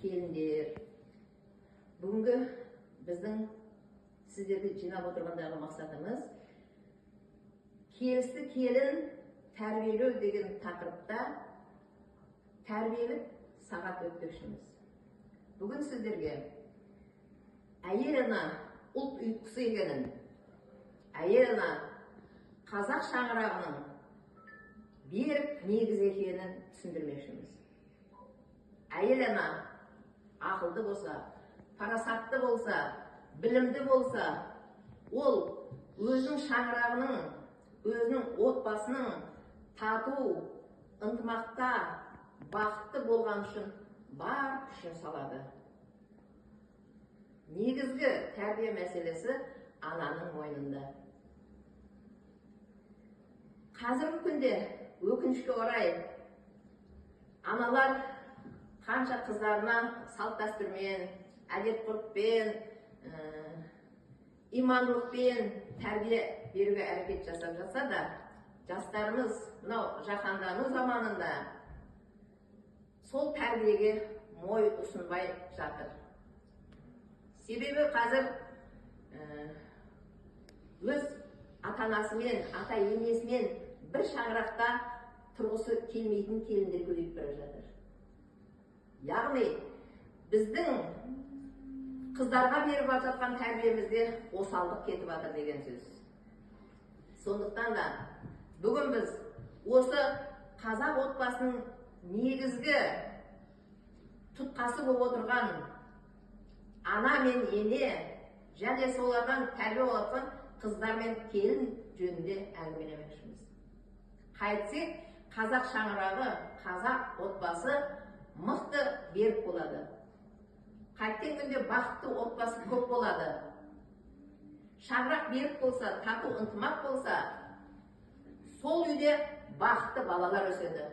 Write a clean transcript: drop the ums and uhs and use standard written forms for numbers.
келіндер. Бүгінгі біздің сіздерді жинап отырғандағы мақсатымыз келісті келін тәрбиелеу деген тақырыпта тәрбиелік сағат өтпекшіміз. Бүгін сіздерге әйел ана ұлт ұйытқысы екенін, әйел ана қазақ шаңырағының берік негіз екенін түсіндірмекшіміз. Әйел ана ақылды болса, парасатты болса, білімді болса, ол өзінің шаңырағының, өзінің отбасының тату, ынтымақта, бақытты болған үшін бар күшін салады. Негізгі тәрбие мәселесі ананың мойнында. Қазіргі күнде өкінішке орай аналар қанша қыздарына салт дәстүрмен, әдет-ғұрыппен, имандылықпен тәрбие беруге әрекет жасап жатса да, жастарымыз мынау жаһандану заманында сол тәрбиеге мой ұсынбай жатыр. Себебі қазір өз ата-анасымен, ата-енесімен бір шаңырақта тұрғысы келмейтін келіндер көбейіп бара жатыр. Яғни біздің қыздарға беріп жатқан тәрбиемізде осалдық кетіп жатыр деген сөз. Сондықтан да бүгін біз осы қазақ отбасының негізгі тұтқасы болып отырған ана мен ене және солардан тәрбие алатын қыздар мен келін жөнінде әңгімелемекшіміз. Қайтсек, қазақ шаңырағы, қазақ отбасы мықты берік болады. Қайткен күнде бақытты отбасы көп болады. Шаңырақ берік болса, тату ынтымақ болса, сол үйде бақытты балалар өседі.